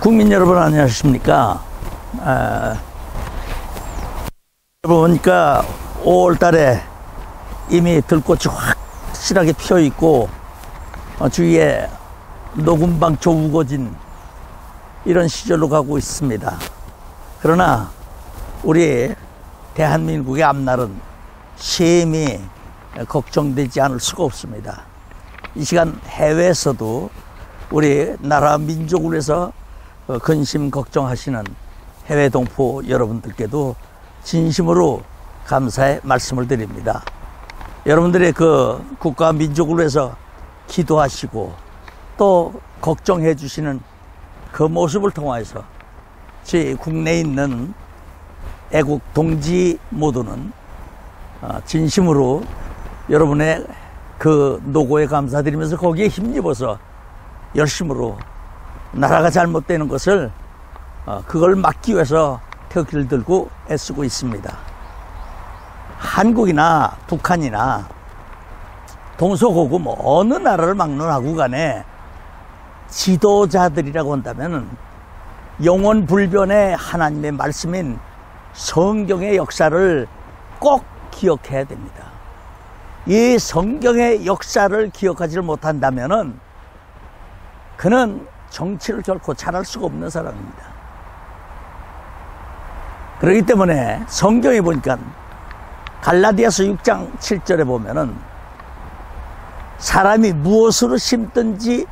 국민 여러분 안녕하십니까? 보니까 5월 달에 이미 들꽃이 확실하게 피어 있고 주위에 녹음방초 우거진 이런 시절로 가고 있습니다. 그러나 우리 대한민국의 앞날은 심히 걱정되지 않을 수가 없습니다. 이 시간 해외에서도 우리 나라 민족을 위해서 근심 걱정하시는 해외 동포 여러분들께도 진심으로 감사의 말씀을 드립니다. 여러분들의 그 국가 민족을 위해서 기도하시고 또 걱정해 주시는 그 모습을 통하여서 저희 국내에 있는 애국 동지 모두는 진심으로 여러분의 그 노고에 감사드리면서 거기에 힘입어서 열심으로 나라가 잘못되는 것을 그걸 막기 위해서 태극기를 들고 애쓰고 있습니다. 한국이나 북한이나 동서고구 어느 나라를 막는 하고 간에 지도자들이라고 한다면 영원불변의 하나님의 말씀인 성경의 역사를 꼭 기억해야 됩니다. 이 성경의 역사를 기억하지 못한다면 그는 정치를 결코 잘할 수가 없는 사람입니다. 그렇기 때문에 성경에 보니까 갈라디아서 6장 7절에 보면은 사람이 무엇으로 심든지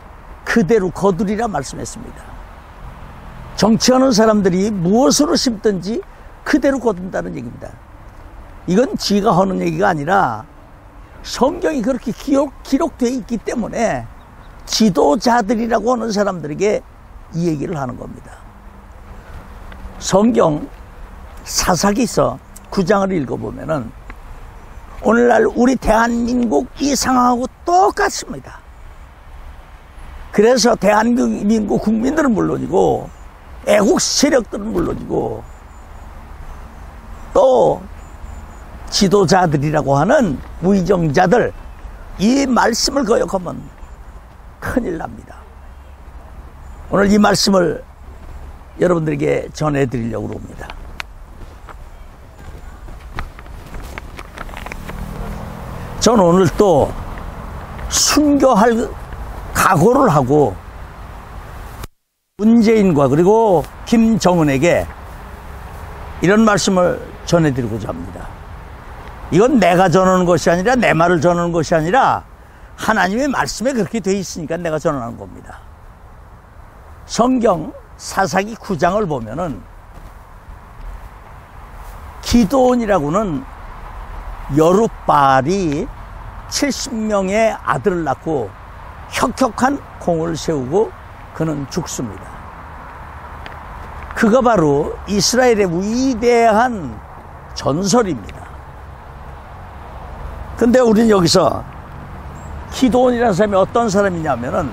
그대로 거두리라 말씀했습니다. 정치하는 사람들이 무엇으로 심든지 그대로 거둔다는 얘기입니다. 이건 지가 하는 얘기가 아니라 성경이 그렇게 기록되어 있기 때문에 지도자들이라고 하는 사람들에게 이 얘기를 하는 겁니다. 성경 사사기서 9장을 읽어보면은 오늘날 우리 대한민국 이 상황하고 똑같습니다. 그래서 대한민국 국민들은 물론이고 애국 세력들은 물론이고 또 지도자들이라고 하는 위정자들 이 말씀을 거역하면 큰일 납니다. 오늘 이 말씀을 여러분들에게 전해드리려고 합니다. 저는 오늘 또 순교할 각오를 하고 문재인과 그리고 김정은에게 이런 말씀을 전해드리고자 합니다. 이건 내가 전하는 것이 아니라 내 말을 전하는 것이 아니라 하나님의 말씀에 그렇게 되어 있으니까 내가 전하는 겁니다. 성경 사사기 9장을 보면은 기드온이라고는 여룻바알이 70명의 아들을 낳고 혁혁한 공을 세우고 그는 죽습니다. 그가 바로 이스라엘의 위대한 전설입니다. 근데 우리는 여기서 기드온이라는 사람이 어떤 사람이냐면은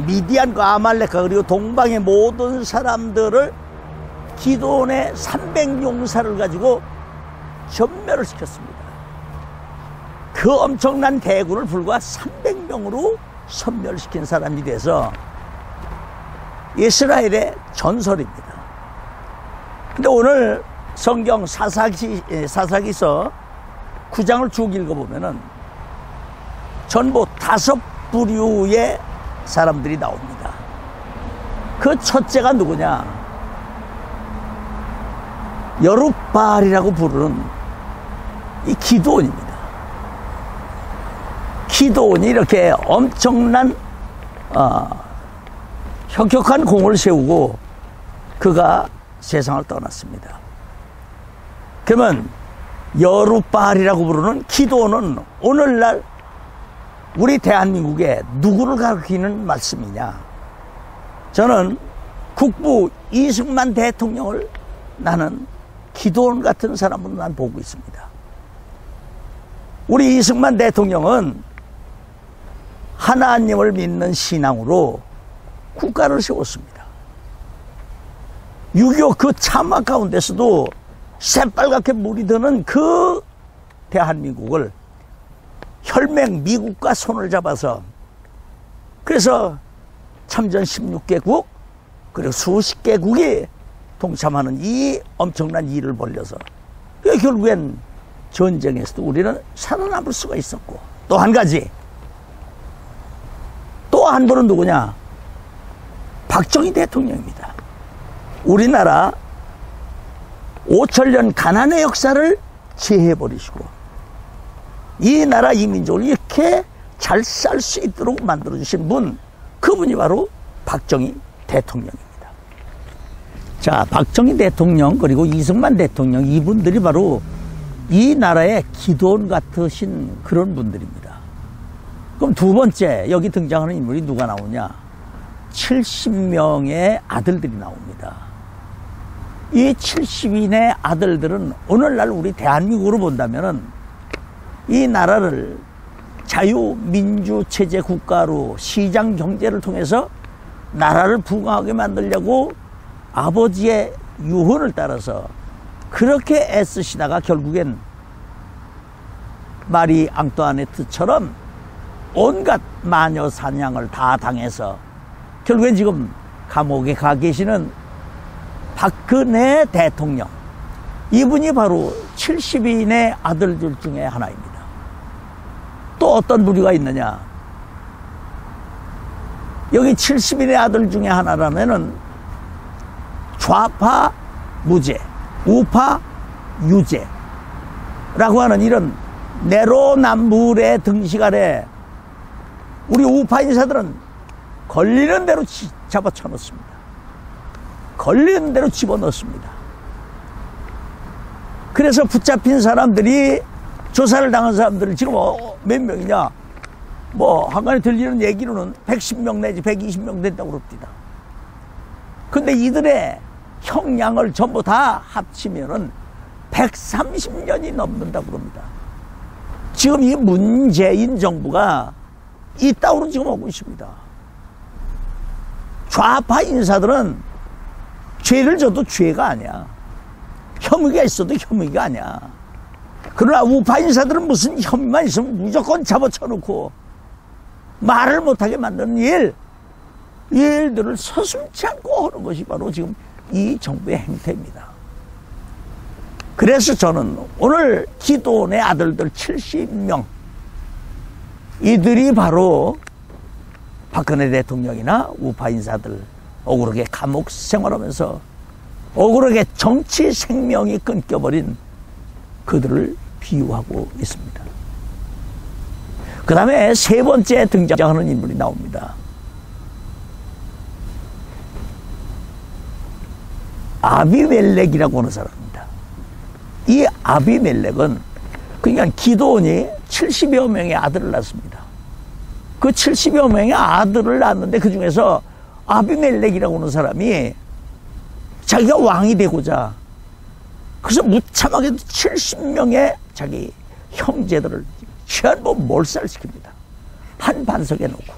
미디안과 아말렉과 그리고 동방의 모든 사람들을 기드온의 300용사를 가지고 전멸을 시켰습니다. 그 엄청난 대군을 불과 300명으로 섬멸시킨 사람이 돼서 이스라엘의 전설입니다. 근데 오늘 성경 사사기서 9장을 쭉 읽어보면은 전부 5 부류의 사람들이 나옵니다. 그 첫째가 누구냐? 여룻바알이라고 부르는 이 기드온입니다. 기드온이 이렇게 엄청난 혁혁한 공을 세우고 그가 세상을 떠났습니다. 그러면 여룻바알이라고 부르는 기드온은 오늘날 우리 대한민국에 누구를 가리키는 말씀이냐? 저는 국부 이승만 대통령을 나는 기드온 같은 사람으로 난 보고 있습니다. 우리 이승만 대통령은 하나님을 믿는 신앙으로 국가를 세웠습니다. 6.25 그 참화 가운데서도 새빨갛게 물이 드는 그 대한민국을 혈맹 미국과 손을 잡아서 그래서 참전 16개국 그리고 수십 개국이 동참하는 이 엄청난 일을 벌려서 결국엔 전쟁에서도 우리는 살아남을 수가 있었고, 또 한 가지, 또 한 분은 누구냐? 박정희 대통령입니다. 우리나라 5천년 가난의 역사를 제해버리시고 이 나라 이 민족을 이렇게 잘 살 수 있도록 만들어주신 분, 그분이 바로 박정희 대통령입니다. 자, 박정희 대통령 그리고 이승만 대통령, 이분들이 바로 이 나라의 기도원 같으신 그런 분들입니다. 그럼 두 번째 여기 등장하는 인물이 누가 나오냐? 70명의 아들들이 나옵니다. 이 70인의 아들들은 오늘날 우리 대한민국으로 본다면은 이 나라를 자유민주체제 국가로 시장 경제를 통해서 나라를 부강하게 만들려고 아버지의 유언을 따라서 그렇게 애쓰시다가 결국엔 마리 앙뚜아네트처럼 온갖 마녀 사냥을 다 당해서 결국엔 지금 감옥에 가 계시는 박근혜 대통령, 이분이 바로 70인의 아들들 중에 하나입니다. 또 어떤 부류가 있느냐? 여기 70인의 아들 중에 하나라면은 좌파 무죄, 우파 유죄라고 하는 이런 내로남불의 등식 아래 우리 우파 인사들은 걸리는 대로 잡아쳐 넣습니다. 걸리는 대로 집어넣습니다. 그래서 붙잡힌 사람들이, 조사를 당한 사람들을 지금 몇 명이냐? 한간에 들리는 얘기로는 110명 내지 120명 된다고 그럽니다. 근데 이들의 형량을 전부 다 합치면은 130년이 넘는다고 그럽니다. 지금 이 문재인 정부가 이따위로 지금 오고 있습니다. 좌파 인사들은 죄를 져도 죄가 아니야. 혐의가 있어도 혐의가 아니야. 그러나 우파 인사들은 무슨 혐의만 있으면 무조건 잡아쳐놓고 말을 못하게 만드는 일들을 서슴지 않고 하는 것이 바로 지금 이 정부의 행태입니다. 그래서 저는 오늘 기도원의 아들들 70명, 이들이 바로 박근혜 대통령이나 우파 인사들 억울하게 감옥 생활하면서 억울하게 정치 생명이 끊겨버린 그들을 비유하고 있습니다. 그 다음에 세 번째 등장하는 인물이 나옵니다. 아비멜렉이라고 하는 사람입니다. 이 아비멜렉은 그러니까 기도원이 70여 명의 아들을 낳습니다. 그 70여 명의 아들을 낳았는데 그 중에서 아비멜렉이라고 하는 사람이 자기가 왕이 되고자 그래서 무참하게 70명의 자기 형제들을 전부 몰살시킵니다. 한 반석에 놓고.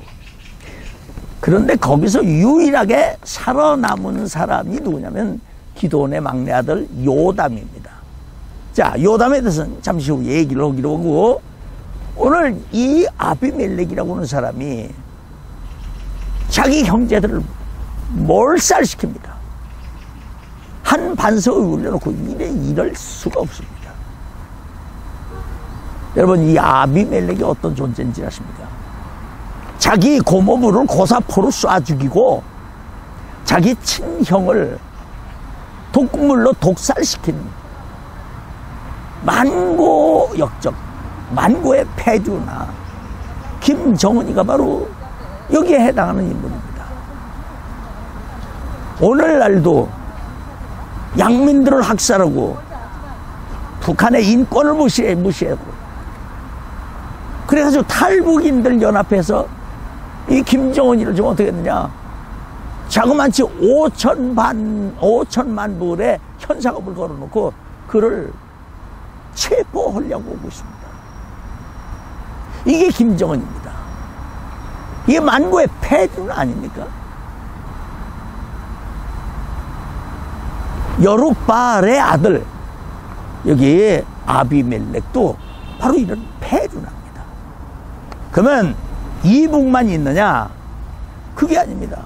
그런데 거기서 유일하게 살아남은 사람이 누구냐면 기도원의 막내 아들 요담입니다. 자, 요담에 대해서는 잠시 후 얘기를 하기로 하고, 오늘 이 아비멜렉이라고 하는 사람이 자기 형제들을 몰살시킵니다. 한 반석을 올려놓고 이럴 수가 없습니다. 여러분, 이 아비멜렉이 어떤 존재인지 아십니까? 자기 고모부를 고사포로 쏴 죽이고 자기 친형을 독극물로 독살시킨 만고 역적, 만고의 폐주나 김정은이가 바로 여기에 해당하는 인물입니다. 오늘날도 양민들을 학살하고 북한의 인권을 무시하고 그래가지고 탈북인들 연합해서 이 김정은이를 지금 어떻게 했느냐, 자그마치 5천만 불의 현상금을 걸어놓고 그를 체포하려고 오고 있습니다. 이게 김정은입니다. 이게 만고의 폐주는 아닙니까? 여룻발의 아들, 여기 아비멜렉도 바로 이런 폐주납니다. 그러면 이북만 있느냐? 그게 아닙니다.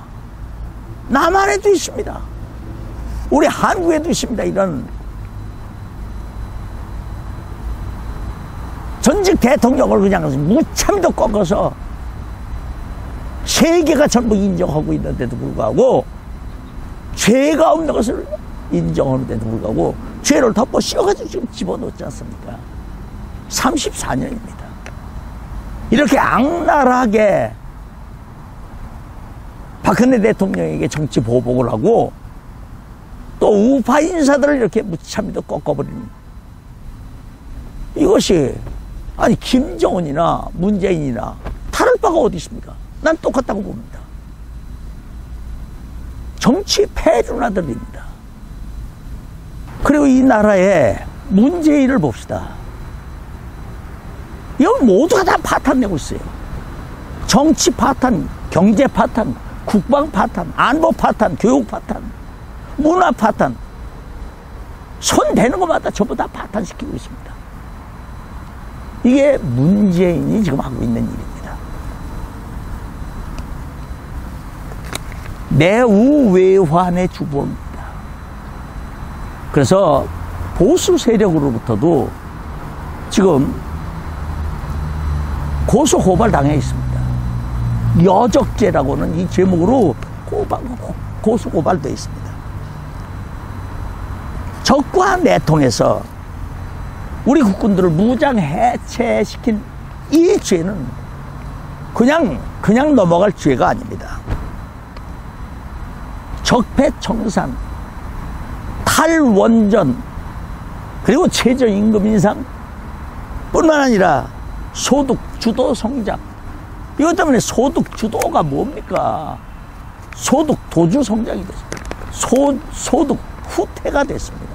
남한에도 있습니다. 우리 한국에도 있습니다. 이런 전직 대통령을 그냥 무참도 꺾어서 세계가 전부 인정하고 있는데도 불구하고 죄가 없는 것을 인정하는데도 불구하고 죄를 덮어 씌워가지고 지금 집어넣지 않습니까? 34년입니다. 이렇게 악랄하게 박근혜 대통령에게 정치 보복을 하고 또 우파 인사들을 이렇게 무참히도 꺾어버리는 이것이 아니 김정은이나 문재인이나 다를 바가 어디 있습니까? 난 똑같다고 봅니다. 정치 패륜아들입니다. 그리고 이 나라의 문재인을 봅시다. 이건 모두가 다 파탄 내고 있어요. 정치 파탄, 경제 파탄, 국방 파탄, 안보 파탄, 교육 파탄, 문화 파탄. 손 대는 것마다 전부 다 파탄시키고 있습니다. 이게 문재인이 지금 하고 있는 일입니다. 내우외환의 주범입니다. 그래서 보수 세력으로부터도 지금 고소 고발 당해 있습니다. 여적죄라고는 이 제목으로 고소 고발되어 있습니다. 적과 내통해서 우리 국군들을 무장 해체시킨 이 죄는 그냥 넘어갈 죄가 아닙니다. 적폐청산, 탈원전, 그리고 최저임금 인상 뿐만 아니라 소득 주도 성장. 이것 때문에 소득 주도가 뭡니까? 소득 도주 성장이 됐습니다. 소득 후퇴가 됐습니다.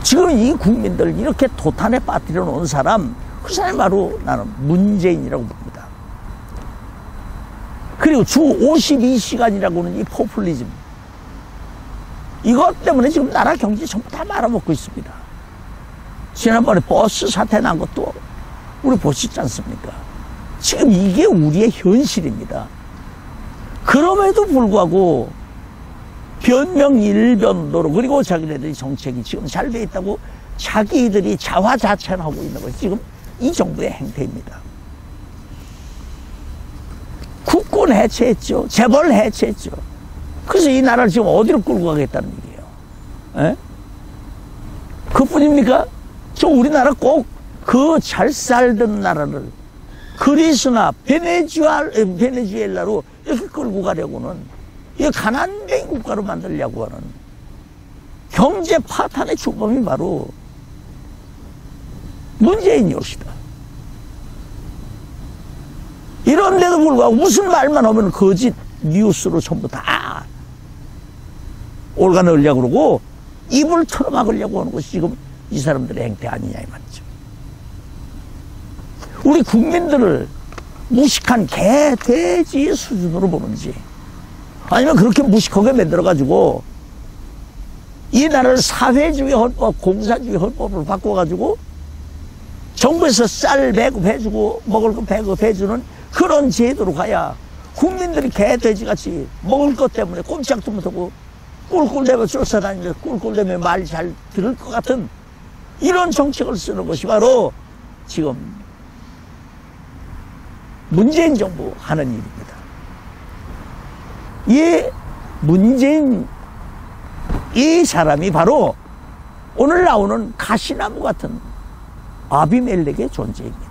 지금 이 국민들 이렇게 도탄에 빠뜨려 놓은 사람, 그 사람이 바로 나는 문재인이라고 봅니다. 그리고 주 52시간이라고는 이 포퓰리즘. 이것 때문에 지금 나라 경제 전부 다 말아먹고 있습니다. 지난번에 버스 사태 난 것도 우리 보시지 않습니까? 지금 이게 우리의 현실입니다. 그럼에도 불구하고 변명일변도로 그리고 자기네들이 정책이 지금 잘 돼 있다고 자기들이 자화자찬하고 있는 것이 지금 이 정부의 행태입니다. 국군 해체했죠. 재벌 해체했죠. 그래서 이 나라를 지금 어디로 끌고 가겠다는 얘기예요. 에? 그뿐입니까? 저 우리나라 꼭 그 잘 살던 나라를 그리스나 베네수엘라로 이렇게 끌고 가려고는 이 가난뱅이 국가로 만들려고 하는 경제 파탄의 주범이 바로 문재인이옵시다. 이런데도 불구하고 무슨 말만 하면 거짓 뉴스로 전부 다 올가넣으려고 그러고 입을 털어막으려고 하는 것이 지금 이 사람들의 행태 아니냐 이 말이죠. 우리 국민들을 무식한 개, 돼지 수준으로 보는지 아니면 그렇게 무식하게 만들어가지고 이 나라를 사회주의 헌법, 공사주의 헌법으로 바꿔가지고 정부에서 쌀 배급해주고 먹을 거 배급해주는 그런 제도로 가야 국민들이 개, 돼지같이 먹을 것 때문에 꼼짝도 못하고 꿀꿀대며 쫓아다니며 꿀꿀대며 말 잘 들을 것 같은 이런 정책을 쓰는 것이 바로 지금 문재인 정부 하는 일입니다. 이 문재인 이 사람이 바로 오늘 나오는 가시나무 같은 아비멜렉의 존재입니다.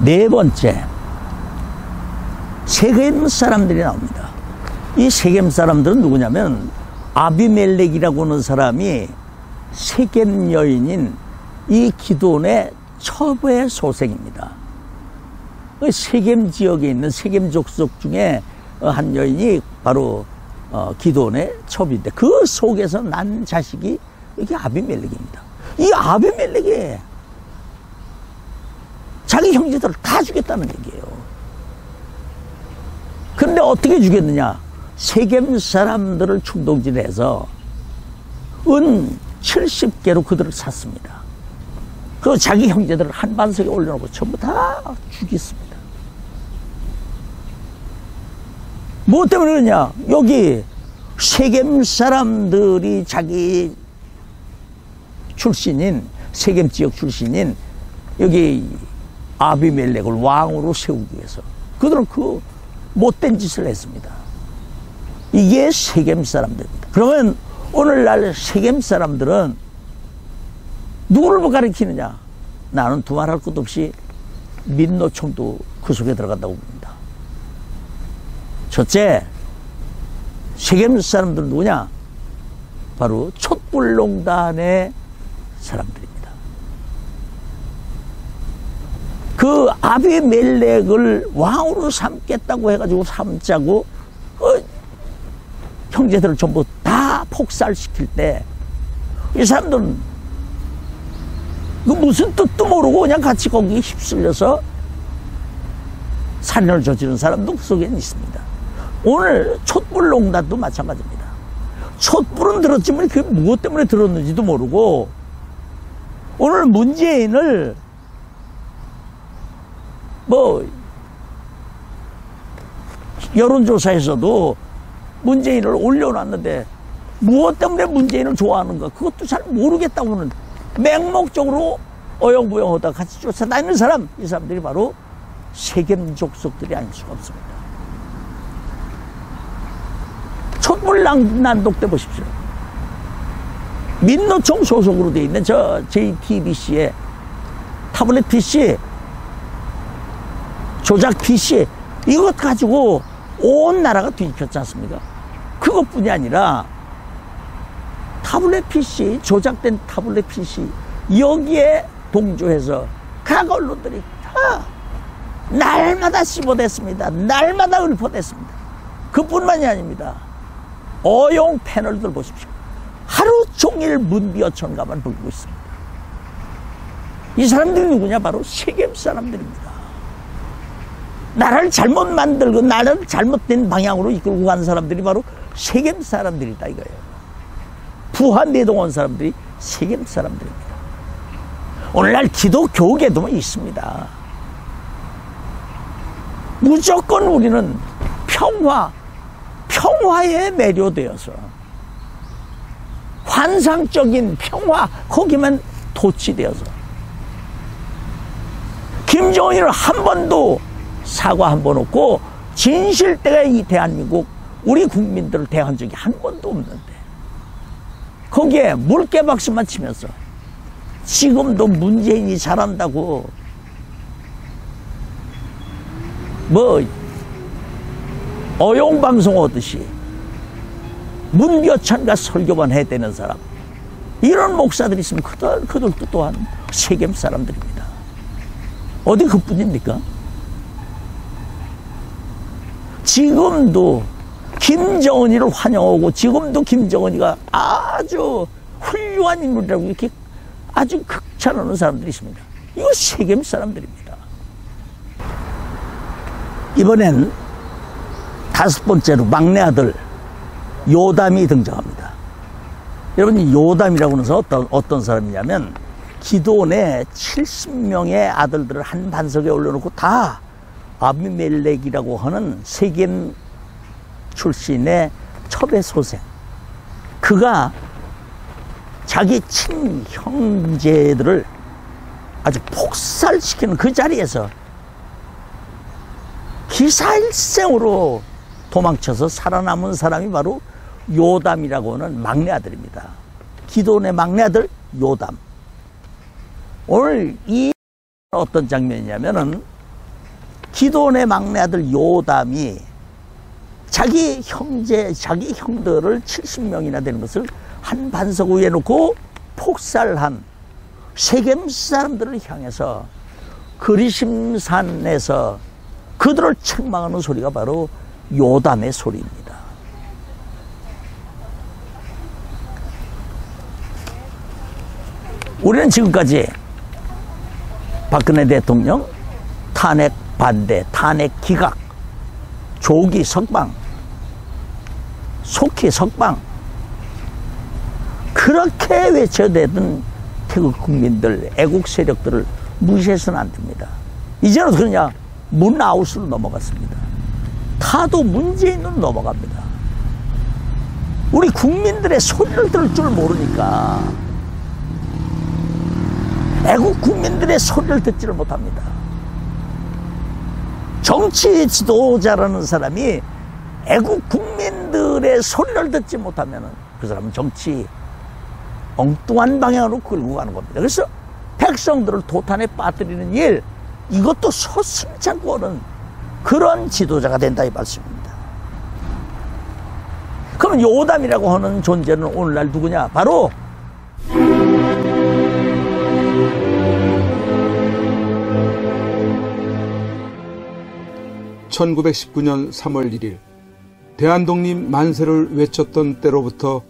네 번째, 세겜 사람들이 나옵니다. 이 세겜 사람들은 누구냐면 아비멜렉이라고 하는 사람이 세겜 여인인 이 기돈의 첩의 소생입니다. 세겜 지역에 있는 세겜 족속 중에 한 여인이 바로 기돈의 첩인데 그 속에서 난 자식이 이게 아비멜렉입니다. 이 아비멜렉이 자기 형제들을 다 죽였다는 얘기예요. 그런데 어떻게 죽였느냐? 세겜 사람들을 충동질해서 은 70개로 그들을 샀습니다. 그리고 자기 형제들을 한반석에 올려놓고 전부 다 죽였습니다. 뭐 때문에 그러냐? 여기 세겜 사람들이 자기 출신인, 세겜 지역 출신인 여기 아비멜렉을 왕으로 세우기 위해서 그들은 그 못된 짓을 했습니다. 이게 세겜 사람들입니다. 그러면 오늘날 세겜 사람들은 누구를 가리키느냐? 나는 두말할 것도 없이 민노총도 그 속에 들어간다고 봅니다. 첫째, 세겜 사람들은 누구냐? 바로 촛불농단의 사람들입니다. 그 아비멜렉을 왕으로 삼겠다고 해가지고 삼자고 형제들을 전부 다 폭살시킬 때 이 사람들은 그 무슨 뜻도 모르고 그냥 같이 거기에 휩쓸려서 살인을 저지른 사람도 그 속에는 있습니다. 오늘 촛불농단도 마찬가지입니다. 촛불은 들었지만 그게 무엇 때문에 들었는지도 모르고 오늘 문재인을 뭐 여론조사에서도 문재인을 올려놨는데 무엇 때문에 문재인을 좋아하는가 그것도 잘 모르겠다고는 맹목적으로 어영부영하다 같이 쫓아다니는 사람, 이 사람들이 바로 세겜 족속들이 아닐 수가 없습니다. 촛불난독 때 보십시오. 민노총 소속으로 되어 있는 저 JTBC의 타블렛 PC, 조작 PC 이것 가지고 온 나라가 뒤집혔지 않습니까? 그것뿐이 아니라 타블렛 PC, 조작된 타블렛 PC 여기에 동조해서 각 언론들이 다 날마다 씹어댔습니다. 날마다 읊어댔습니다. 그뿐만이 아닙니다. 어용 패널들 보십시오. 하루 종일 문비어천가만 불고 있습니다. 이 사람들이 누구냐? 바로 세겜 사람들입니다. 나라를 잘못 만들고 나라를 잘못된 방향으로 이끌고 간 사람들이 바로 세겜 사람들이다 이거예요. 부하내동원 사람들이 세겜 사람들입니다. 오늘날 기독교계도 있습니다. 무조건 우리는 평화에 매료되어서 환상적인 평화 거기만 도취되어서 김정은을 한 번도 사과 한 번 없고 진실되게 이 대한민국 우리 국민들을 대한 적이 한 번도 없는데 거기에 물개박수만 치면서 지금도 문재인이 잘한다고 뭐 어용방송 하듯이 문교천가 설교만 해대는 사람 이런 목사들이 있으면 그들도 또한 세겜 사람들입니다. 어디 그뿐입니까? 지금도 김정은이를 환영하고 지금도 김정은이가 아주 훌륭한 인물이라고 이렇게 아주 극찬하는 사람들이 있습니다. 이거 세겜 사람들입니다. 이번엔 다섯 번째로 막내 아들 요담이 등장합니다. 여러분 이 요담이라고 하는 사람은 어떤 사람이냐면 기드온의 70명의 아들들을 한 반석에 올려놓고 다 아비멜렉이라고 하는 세겜 출신의 첩의 소생, 그가 자기 친형제들을 아주 폭살시키는 그 자리에서 기사일생으로 도망쳐서 살아남은 사람이 바로 요담이라고 하는 막내 아들입니다. 기드온의 막내 아들 요담. 오늘 이 어떤 장면이냐면은 기드온의 막내 아들 요담이 자기 형제들을 70명이나 되는 것을 한 반석 위에 놓고 폭살한 세겜 사람들을 향해서 그리심산에서 그들을 책망하는 소리가 바로 요담의 소리입니다. 우리는 지금까지 박근혜 대통령 탄핵 반대, 탄핵 기각, 조기 석방, 속히 석방 그렇게 외쳐대던 태국 국민들, 애국 세력들을 무시해서는 안 됩니다. 이제는 그냥 문아웃으로 넘어갔습니다. 타도 문재인으로 넘어갑니다. 우리 국민들의 소리를 들을 줄 모르니까 애국 국민들의 소리를 듣지를 못합니다. 정치 지도자라는 사람이 애국 국민들의 소리를 듣지 못하면 그 사람은 정치 엉뚱한 방향으로 끌고 가는 겁니다. 그래서 백성들을 도탄에 빠뜨리는 일, 이것도 소심치 않고 하는 그런 지도자가 된다 이 말씀입니다. 그럼 요담이라고 하는 존재는 오늘날 누구냐? 바로 1919년 3월 1일 대한독립 만세를 외쳤던 때로부터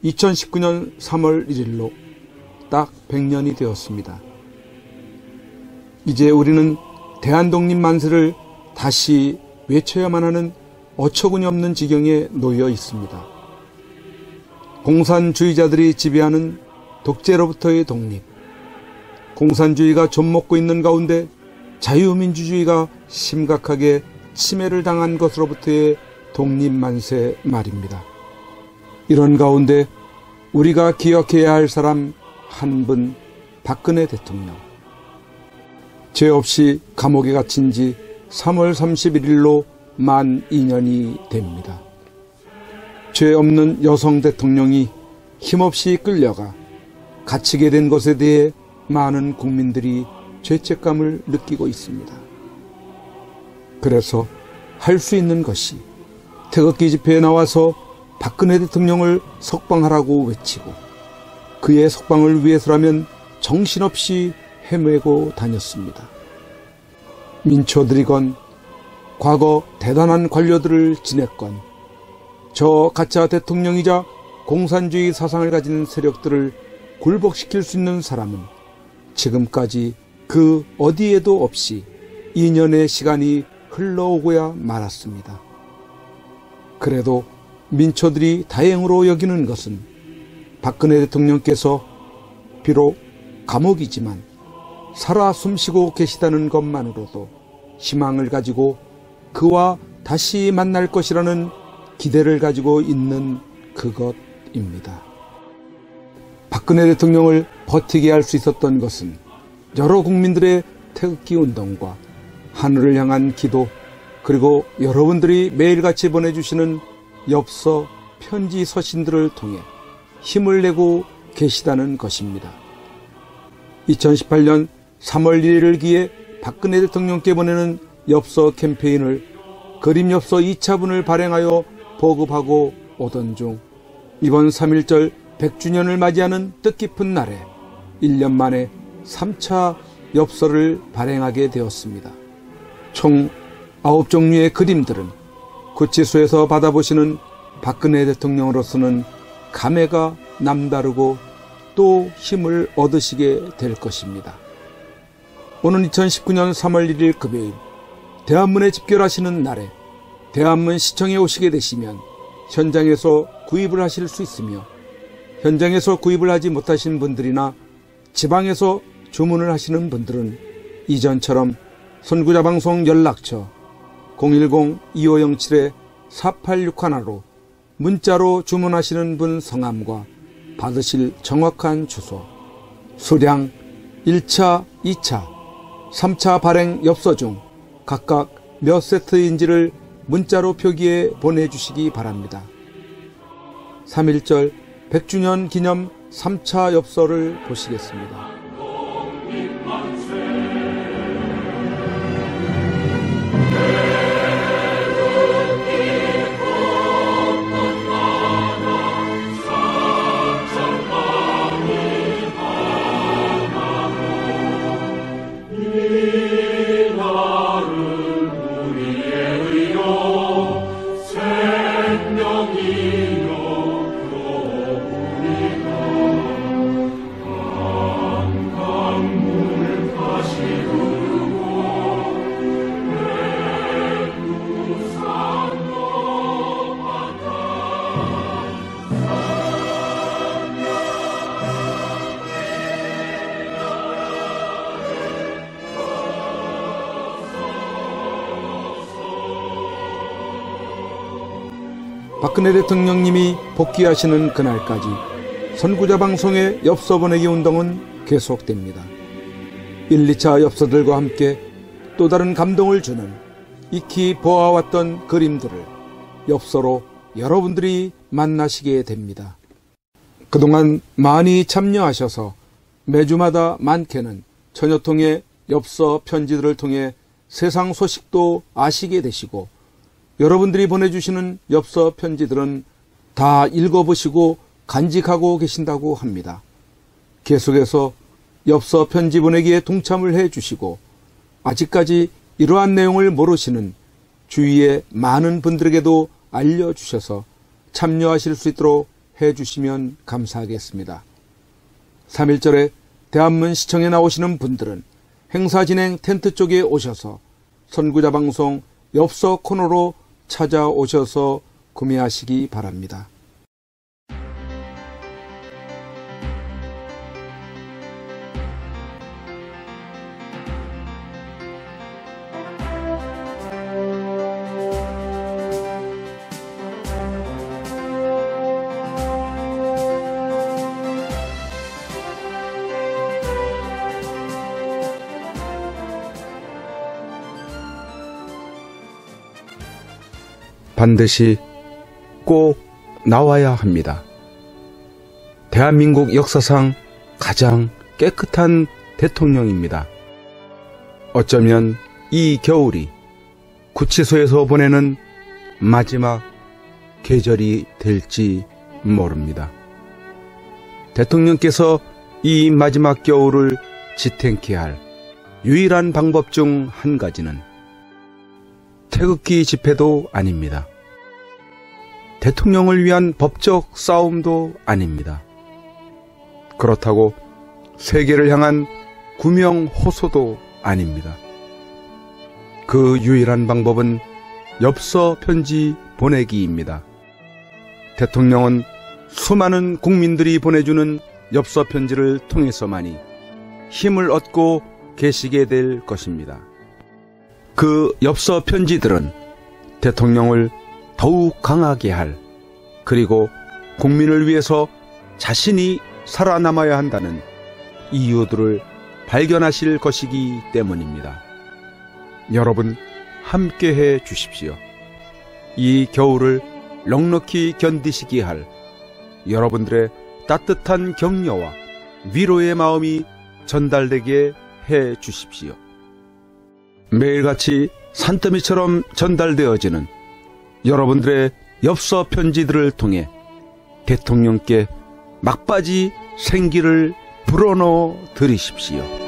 2019년 3월 1일로 딱 100년이 되었습니다. 이제 우리는 대한독립 만세를 다시 외쳐야만 하는 어처구니 없는 지경에 놓여 있습니다. 공산주의자들이 지배하는 독재로부터의 독립, 공산주의가 좀먹고 있는 가운데 자유민주주의가 심각하게 침해를 당한 것으로부터의 독립만세 말입니다. 이런 가운데 우리가 기억해야 할 사람 한 분, 박근혜 대통령. 죄 없이 감옥에 갇힌 지 3월 31일로 만 2년이 됩니다. 죄 없는 여성 대통령이 힘없이 끌려가 갇히게 된 것에 대해 많은 국민들이 죄책감을 느끼고 있습니다. 그래서 할 수 있는 것이 태극기 집회에 나와서 박근혜 대통령을 석방하라고 외치고 그의 석방을 위해서라면 정신없이 헤매고 다녔습니다. 민초들이건 과거 대단한 관료들을 지냈건 저 가짜 대통령이자 공산주의 사상을 가진 세력들을 굴복시킬 수 있는 사람은 지금까지 그 어디에도 없이 2년의 시간이 흘러오고야 말았습니다. 그래도 민초들이 다행으로 여기는 것은 박근혜 대통령께서 비록 감옥이지만 살아 숨쉬고 계시다는 것만으로도 희망을 가지고 그와 다시 만날 것이라는 기대를 가지고 있는 그것입니다. 박근혜 대통령을 버티게 할 수 있었던 것은 여러 국민들의 태극기 운동과 하늘을 향한 기도, 그리고 여러분들이 매일같이 보내주시는 엽서, 편지, 서신들을 통해 힘을 내고 계시다는 것입니다. 2018년 3월 1일을 기해 박근혜 대통령께 보내는 엽서 캠페인을 그림엽서 2차분을 발행하여 보급하고 오던 중 이번 3.1절 100주년을 맞이하는 뜻깊은 날에 1년 만에 3차 엽서를 발행하게 되었습니다. 총 9종류의 그림들은 구치소에서 받아보시는 박근혜 대통령으로서는 감회가 남다르고 또 힘을 얻으시게 될 것입니다. 오는 2019년 3월 1일 금요일 대한문에 집결하시는 날에 대한문 시청에 오시게 되시면 현장에서 구입을 하실 수 있으며 현장에서 구입을 하지 못하신 분들이나 지방에서 주문을 하시는 분들은 이전처럼 선구자방송 연락처 010-2507-4861로 문자로 주문하시는 분 성함과 받으실 정확한 주소, 수량 1차, 2차, 3차 발행 엽서 중 각각 몇 세트인지를 문자로 표기해 보내주시기 바랍니다. 3.1절 100주년 기념 3차 엽서를 보시겠습니다. 생명이여 그러구니까 박근혜 대통령님이 복귀하시는 그날까지 선구자 방송의 엽서 보내기 운동은 계속됩니다. 1, 2차 엽서들과 함께 또 다른 감동을 주는 익히 보아왔던 그림들을 엽서로 여러분들이 만나시게 됩니다. 그동안 많이 참여하셔서 매주마다 많게는 천여통의 엽서 편지들을 통해 세상 소식도 아시게 되시고, 여러분들이 보내주시는 엽서 편지들은 다 읽어보시고 간직하고 계신다고 합니다. 계속해서 엽서 편지 보내기에 동참을 해주시고, 아직까지 이러한 내용을 모르시는 주위의 많은 분들에게도 알려주셔서 참여하실 수 있도록 해주시면 감사하겠습니다. 3.1절에 대한문 시청에 나오시는 분들은 행사 진행 텐트 쪽에 오셔서 선구자 방송 엽서 코너로 찾아오셔서 구매하시기 바랍니다. 반드시 꼭 나와야 합니다. 대한민국 역사상 가장 깨끗한 대통령입니다. 어쩌면 이 겨울이 구치소에서 보내는 마지막 계절이 될지 모릅니다. 대통령께서 이 마지막 겨울을 지탱케 할 유일한 방법 중 한 가지는 태극기 집회도 아닙니다. 대통령을 위한 법적 싸움도 아닙니다. 그렇다고 세계를 향한 구명 호소도 아닙니다. 그 유일한 방법은 엽서 편지 보내기입니다. 대통령은 수많은 국민들이 보내주는 엽서 편지를 통해서만이 힘을 얻고 계시게 될 것입니다. 그 엽서 편지들은 대통령을 더욱 강하게 할, 그리고 국민을 위해서 자신이 살아남아야 한다는 이유들을 발견하실 것이기 때문입니다. 여러분 함께해 주십시오. 이 겨울을 넉넉히 견디시게 할 여러분들의 따뜻한 격려와 위로의 마음이 전달되게 해 주십시오. 매일같이 산더미처럼 전달되어지는 여러분들의 엽서 편지들을 통해 대통령께 막바지 생기를 불어넣어 드리십시오.